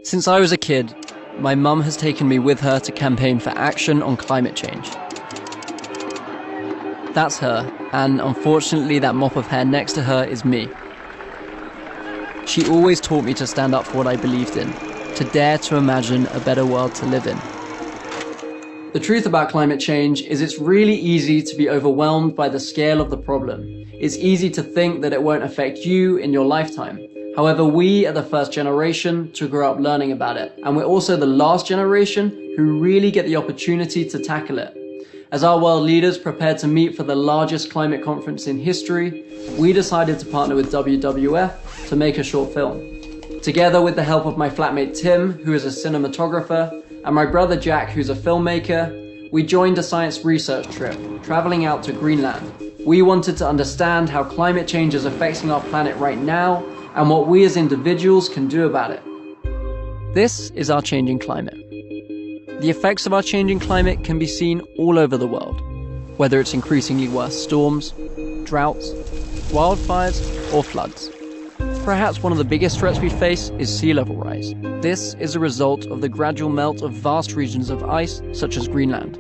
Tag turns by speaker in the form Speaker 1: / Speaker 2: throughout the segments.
Speaker 1: Since I was a kid, my mum has taken me with her to campaign for action on climate change. That's her, and unfortunately that mop of hair next to her is me. She always taught me to stand up for what I believed in, to dare to imagine a better world to live in. The truth about climate change is it's really easy to be overwhelmed by the scale of the problem. It's easy to think that it won't affect you in your lifetime. However, we are the first generation to grow up learning about it, and we're also the last generation who really get the opportunity to tackle it. As our world leaders prepared to meet for the largest climate conference in history, we decided to partner with WWF to make a short film. Together with the help of my flatmate Tim, who is a cinematographer, and my brother Jack, who's a filmmaker, we joined a science research trip, traveling out to Greenland. We wanted to understand how climate change is affecting our planet right now, and what we as individuals can do about it. This is our changing climate. The effects of our changing climate can be seen all over the world, whether it's increasingly worse storms, droughts, wildfires, or floods. Perhaps one of the biggest threats we face is sea level rise. This is a result of the gradual melt of vast regions of ice, such as Greenland.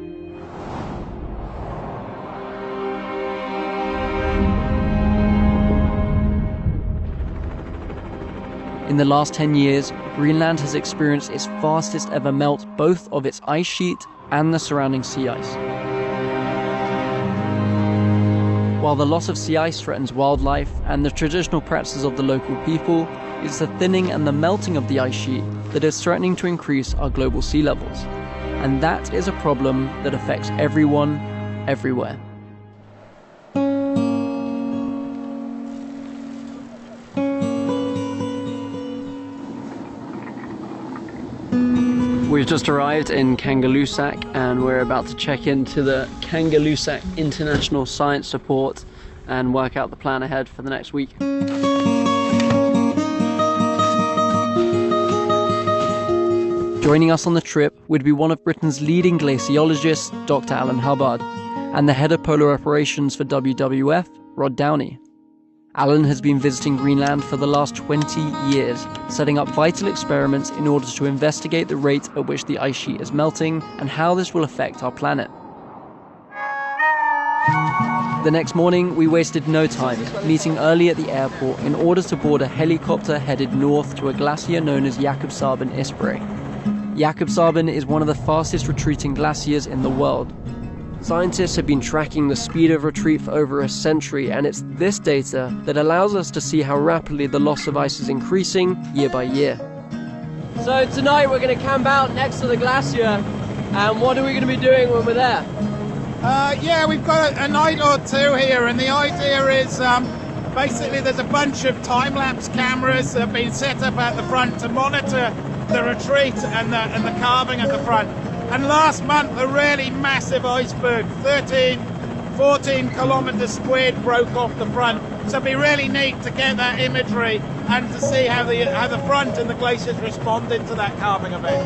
Speaker 1: In the last 10 years, Greenland has experienced its fastest ever melt, both of its ice sheet and the surrounding sea ice. While the loss of sea ice threatens wildlife and the traditional practices of the local people, it's the thinning and the melting of the ice sheet that is threatening to increase our global sea levels. And that is a problem that affects everyone, everywhere. We've just arrived in Kangerlussuaq and we're about to check into the Kangerlussuaq International Science Support and work out the plan ahead for the next week. Joining us on the trip would be one of Britain's leading glaciologists, Dr. Alan Hubbard, and the head of polar operations for WWF, Rod Downey. Alan has been visiting Greenland for the last 20 years, setting up vital experiments in order to investigate the rate at which the ice sheet is melting and how this will affect our planet. The next morning, we wasted no time, meeting early at the airport in order to board a helicopter headed north to a glacier known as Jakobshavn Isbrae. Jakobshavn is one of the fastest retreating glaciers in the world. Scientists have been tracking the speed of retreat for over a century, and it's this data that allows us to see how rapidly the loss of ice is increasing year by year. So tonight we're going to camp out next to the glacier, and what are we going to be doing when we're there?
Speaker 2: Yeah, we've got a night or two here, and the idea is basically there's a bunch of time-lapse cameras that have been set up at the front to monitor the retreat and the carving at the front. And last month, a really massive iceberg, 14 kilometres squared, broke off the front. So it'd be really neat to get that imagery and to see how the front and the glaciers responded to that carving event.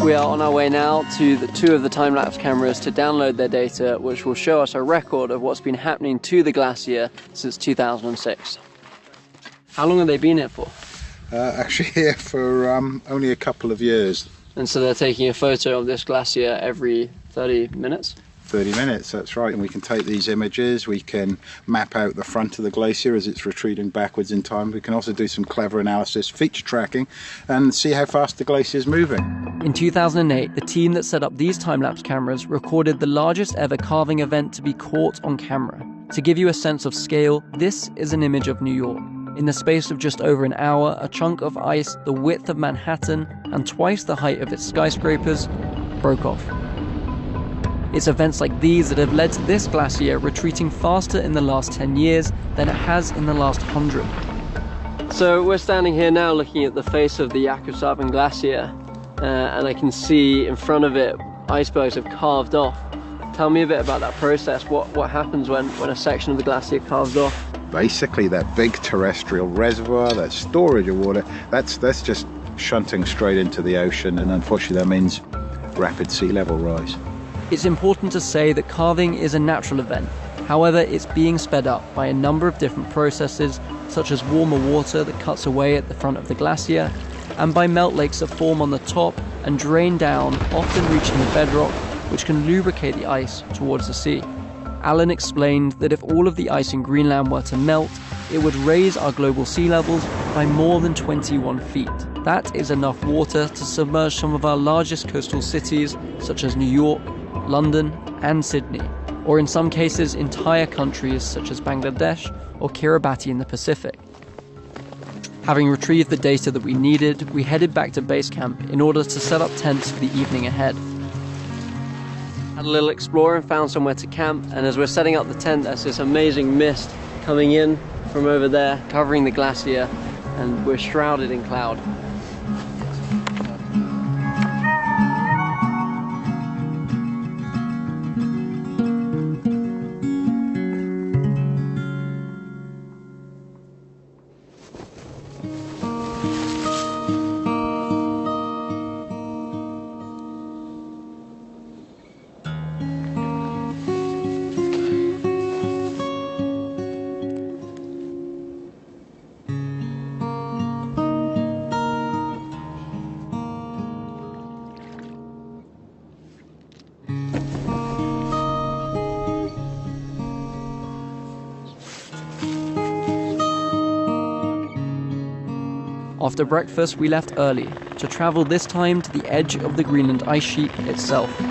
Speaker 1: We are on our way now to two of the time-lapse cameras to download their data, which will show us a record of what's been happening to the glacier since 2006. How long have they been here for?
Speaker 2: Actually here for only a couple of years.
Speaker 1: And so they're taking a photo of this glacier every 30 minutes?
Speaker 2: 30 minutes, that's right, and we can take these images, we can map out the front of the glacier as it's retreating backwards in time. We can also do some clever analysis, feature tracking, and see how fast the glacier is moving.
Speaker 1: In 2008, the team that set up these time-lapse cameras recorded the largest ever carving event to be caught on camera. To give you a sense of scale, this is an image of New York. In the space of just over an hour, a chunk of ice the width of Manhattan and twice the height of its skyscrapers broke off. It's events like these that have led to this glacier retreating faster in the last 10 years than it has in the last 100. So we're standing here now looking at the face of the Jakobshavn glacier, and I can see in front of it icebergs have carved off. Tell me a bit about that process. What happens when a section of the glacier carves off?
Speaker 2: Basically that big terrestrial reservoir, that storage of water, that's just shunting straight into the ocean, and unfortunately that means
Speaker 3: rapid sea level rise.
Speaker 1: It's important to say that calving is a natural event. However, it's being sped up by a number of different processes, such as warmer water that cuts away at the front of the glacier, and by melt lakes that form on the top and drain down, often reaching the bedrock, which can lubricate the ice towards the sea. Alan explained that if all of the ice in Greenland were to melt, it would raise our global sea levels by more than 21 feet. That is enough water to submerge some of our largest coastal cities, such as New York, London, and Sydney, or in some cases entire countries such as Bangladesh or Kiribati in the Pacific. Having retrieved the data that we needed, we headed back to base camp in order to set up tents for the evening ahead. Had a little explore and found somewhere to camp, and as we're setting up the tent, there's this amazing mist coming in from over there, covering the glacier, and we're shrouded in cloud. After breakfast, we left early to travel this time to the edge of the Greenland ice sheet itself.
Speaker 2: We're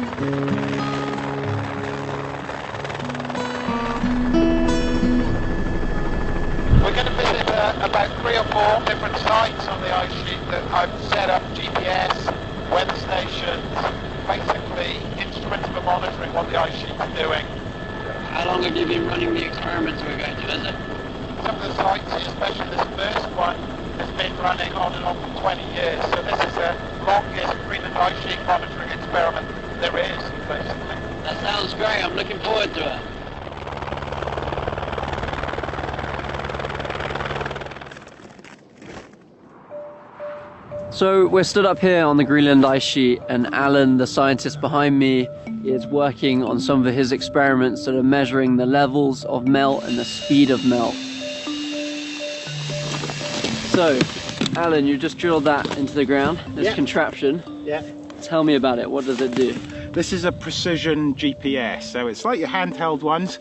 Speaker 2: going to visit about 3 or 4 different sites on the ice sheet that I've set up GPS, weather stations, basically instruments for monitoring what the ice sheet is doing.
Speaker 1: How long have you been running the experiments we're going to visit?
Speaker 2: Some of the sites here, especially this first one, has been running on and off for 20 years. So this is the longest Greenland ice sheet monitoring experiment there is, basically.
Speaker 1: That sounds great. I'm looking forward to it. So we're stood up here on the Greenland ice sheet, and Alan, the scientist behind me, is working on some of his experiments that are measuring the levels of melt and the speed of melt. So, Alan, you just drilled that into the ground, this contraption.
Speaker 3: Yeah.
Speaker 1: Tell me about it. What does it do?
Speaker 3: This is a precision GPS, so it's like your handheld ones.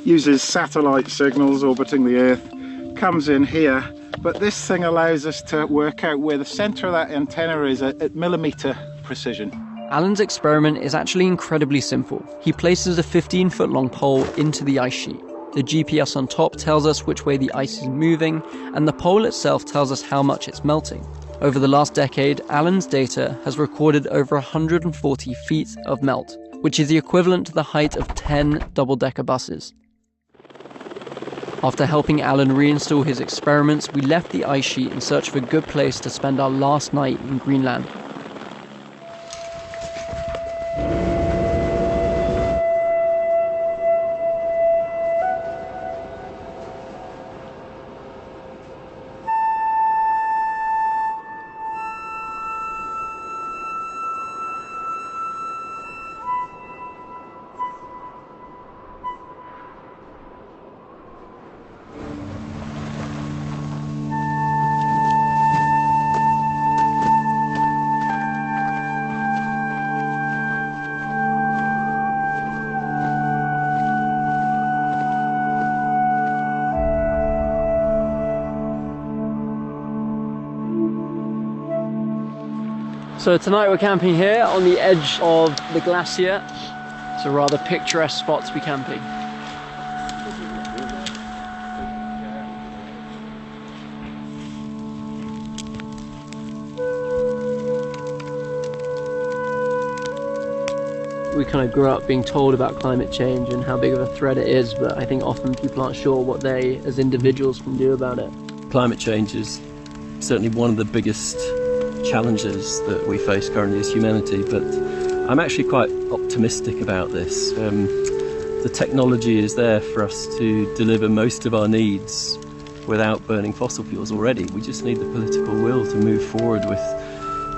Speaker 3: Uses satellite signals orbiting the Earth, comes in here, but this thing allows us to work out where the center of that antenna is at millimeter precision.
Speaker 1: Alan's experiment is actually incredibly simple. He places a 15-foot long pole into the ice sheet. The GPS on top tells us which way the ice is moving, and the pole itself tells us how much it's melting. Over the last decade, Alan's data has recorded over 140 feet of melt, which is the equivalent to the height of 10 double-decker buses. After helping Alan reinstall his experiments, we left the ice sheet in search of a good place to spend our last night in Greenland. So tonight we're camping here on the edge of the glacier. It's a rather picturesque spot to be camping. We kind of grew up being told about climate change and how big of a threat it is, but I think often people aren't sure what they as individuals can do about it.
Speaker 4: Climate change is certainly one of the biggest challenges that we face currently as humanity, but I'm actually quite optimistic about this. The technology is there for us to deliver most of our needs without burning fossil fuels already. We just need the political will to move forward with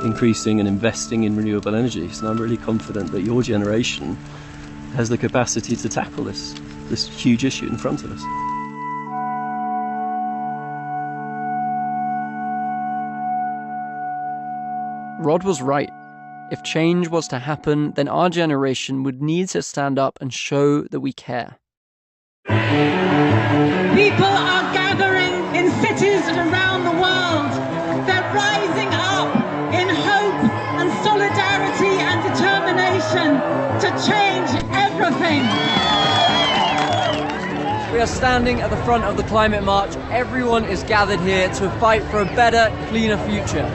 Speaker 4: increasing and investing in renewable energies. And I'm really confident that your generation has the capacity to tackle this huge issue in front of us.
Speaker 1: Rod was right. If change was to happen, then our generation would need to stand up and show that we care.
Speaker 5: People are gathering in cities around the world. They're rising up in hope and solidarity and determination to change everything.
Speaker 1: We are standing at the front of the climate march. Everyone is gathered here to fight for a better, cleaner future.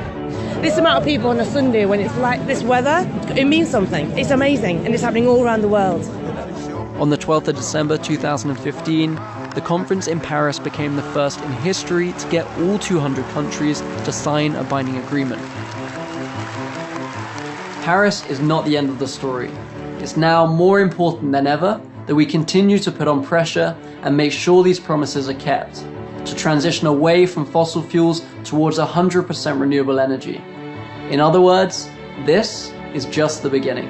Speaker 6: This amount of people on a Sunday when it's like this weather, it means something. It's amazing, and it's happening all around the world.
Speaker 1: On the 12th of December 2015, the conference in Paris became the first in history to get all 200 countries to sign a binding agreement. Paris is not the end of the story. It's now more important than ever that we continue to put on pressure and make sure these promises are kept, to transition away from fossil fuels towards 100% renewable energy. In other words, this is just the beginning.